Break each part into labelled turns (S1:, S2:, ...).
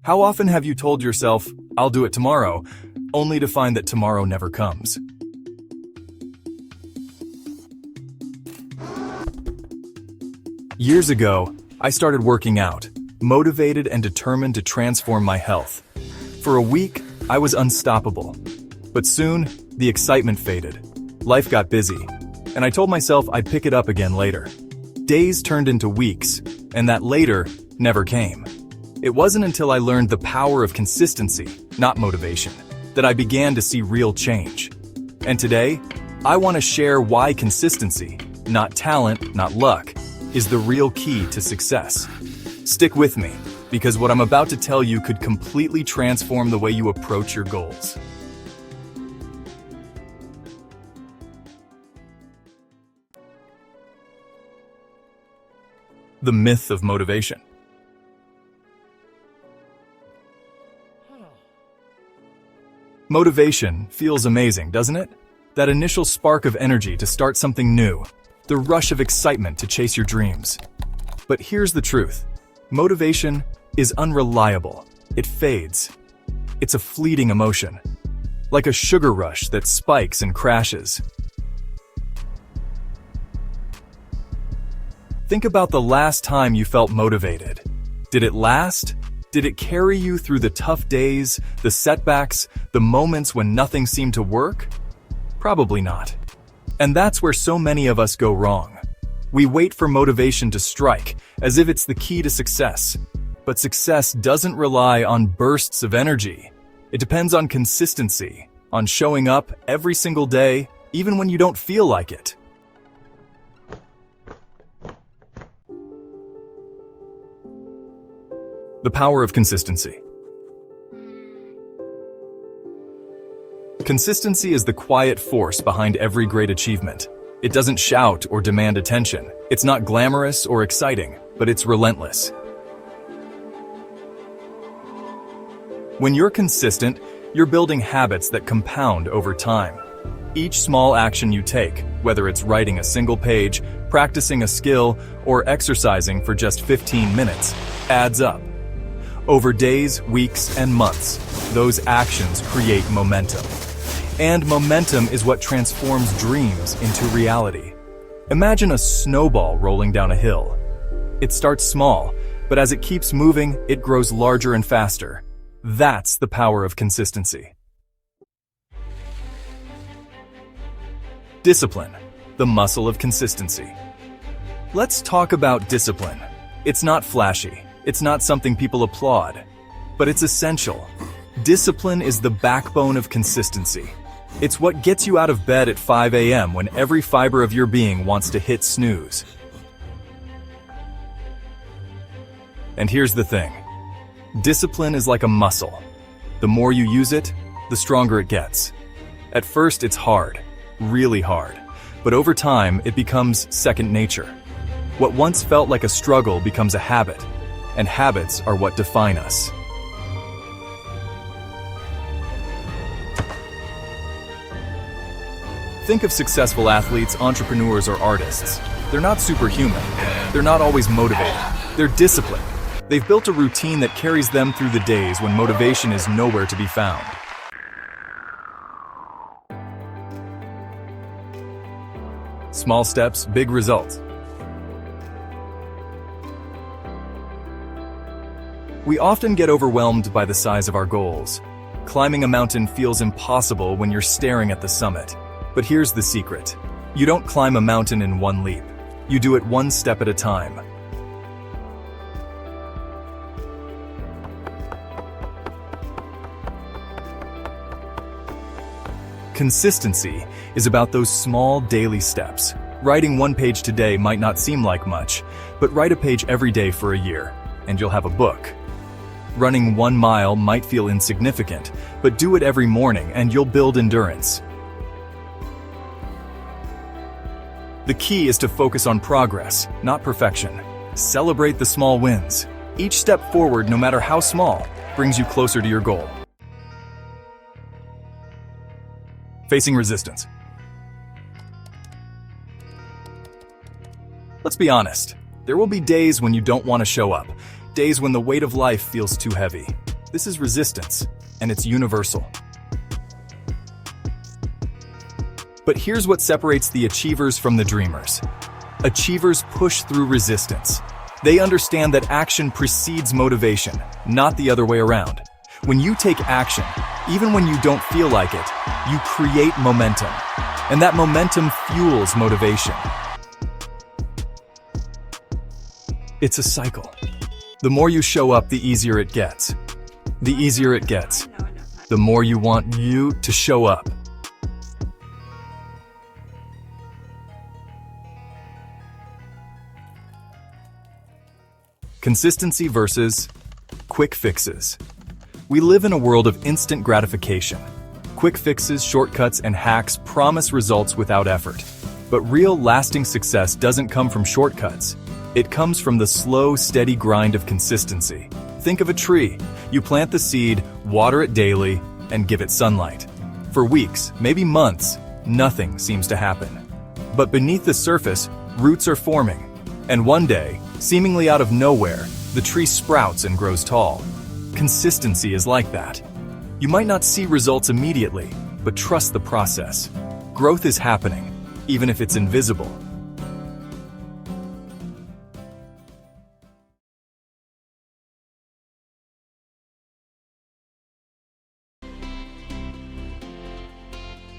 S1: How often have you told yourself, "I'll do it tomorrow," only to find that tomorrow never comes? Years ago, I started working out, motivated and determined to transform my health. For a week, I was unstoppable. But soon, the excitement faded. Life got busy, and I told myself I'd pick it up again later. Days turned into weeks, and that later never came. It wasn't until I learned the power of consistency, not motivation, that I began to see real change. And today, I want to share why consistency, not talent, not luck, is the real key to success. Stick with me, because what I'm about to tell you could completely transform the way you approach your goals. The myth of motivation. Motivation feels amazing, doesn't it? That initial spark of energy to start something new, the rush of excitement to chase your dreams. But here's the truth. Motivation is unreliable. It fades. It's a fleeting emotion, like a sugar rush that spikes and crashes. Think about the last time you felt motivated. Did it last? Did it carry you through the tough days, the setbacks, the moments when nothing seemed to work? Probably not. And that's where so many of us go wrong. We wait for motivation to strike, as if it's the key to success. But success doesn't rely on bursts of energy. It depends on consistency, on showing up every single day, even when you don't feel like it. The power of consistency. Consistency is the quiet force behind every great achievement. It doesn't shout or demand attention. It's not glamorous or exciting, but it's relentless. When you're consistent, you're building habits that compound over time. Each small action you take, whether it's writing a single page, practicing a skill, or exercising for just 15 minutes, adds up. Over days, weeks, and months, those actions create momentum. And momentum is what transforms dreams into reality. Imagine a snowball rolling down a hill. It starts small, but as it keeps moving, it grows larger and faster. That's the power of consistency. Discipline, the muscle of consistency. Let's talk about discipline. It's not flashy. It's not something people applaud, but it's essential. Discipline is the backbone of consistency. It's what gets you out of bed at 5 a.m. when every fiber of your being wants to hit snooze. And here's the thing. Discipline is like a muscle. The more you use it, the stronger it gets. At first, it's hard, really hard, but over time, it becomes second nature. What once felt like a struggle becomes a habit. And habits are what define us. Think of successful athletes, entrepreneurs, or artists. They're not superhuman. They're not always motivated. They're disciplined. They've built a routine that carries them through the days when motivation is nowhere to be found. Small steps, big results. We often get overwhelmed by the size of our goals. Climbing a mountain feels impossible when you're staring at the summit. But here's the secret. You don't climb a mountain in one leap. You do it one step at a time. Consistency is about those small daily steps. Writing one page today might not seem like much, but write a page every day for a year, and you'll have a book. Running 1 mile might feel insignificant, but do it every morning and you'll build endurance. The key is to focus on progress, not perfection. Celebrate the small wins. Each step forward, no matter how small, brings you closer to your goal. Facing resistance. Let's be honest. There will be days when you don't want to show up. Days when the weight of life feels too heavy. This is resistance, and it's universal. But here's what separates the achievers from the dreamers. Achievers push through resistance. They understand that action precedes motivation, not the other way around. When you take action, even when you don't feel like it, you create momentum. And that momentum fuels motivation. It's a cycle. The more you show up, the easier it gets. The easier it gets, the more you want you to show up. Consistency versus quick fixes. We live in a world of instant gratification. Quick fixes, shortcuts, and hacks promise results without effort. But real, lasting success doesn't come from shortcuts. It comes from the slow, steady grind of consistency. Think of a tree. You plant the seed, water it daily, and give it sunlight. For weeks, maybe months, nothing seems to happen. But beneath the surface, roots are forming. And one day, seemingly out of nowhere, the tree sprouts and grows tall. Consistency is like that. You might not see results immediately, but trust the process. Growth is happening, even if it's invisible.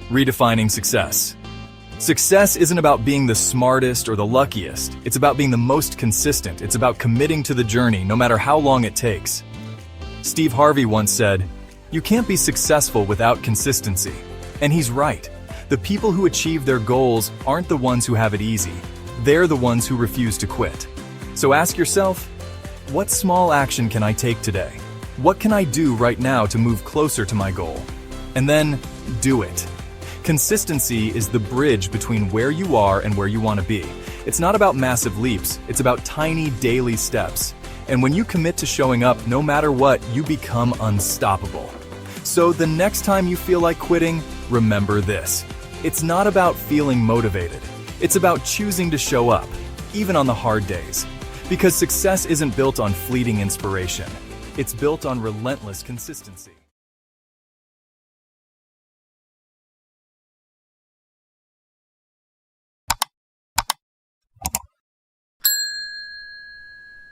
S1: Redefining success. Success isn't about being the smartest or the luckiest. It's about being the most consistent. It's about committing to the journey, no matter how long it takes. Steve Harvey once said, "You can't be successful without consistency." And he's right. The people who achieve their goals aren't the ones who have it easy. They're the ones who refuse to quit. So ask yourself, what small action can I take today? What can I do right now to move closer to my goal? And then do it. Consistency is the bridge between where you are and where you want to be. It's not about massive leaps, it's about tiny daily steps. And when you commit to showing up no matter what, you become unstoppable. So the next time you feel like quitting, remember this. It's not about feeling motivated. It's about choosing to show up, even on the hard days. Because success isn't built on fleeting inspiration. It's built on relentless consistency.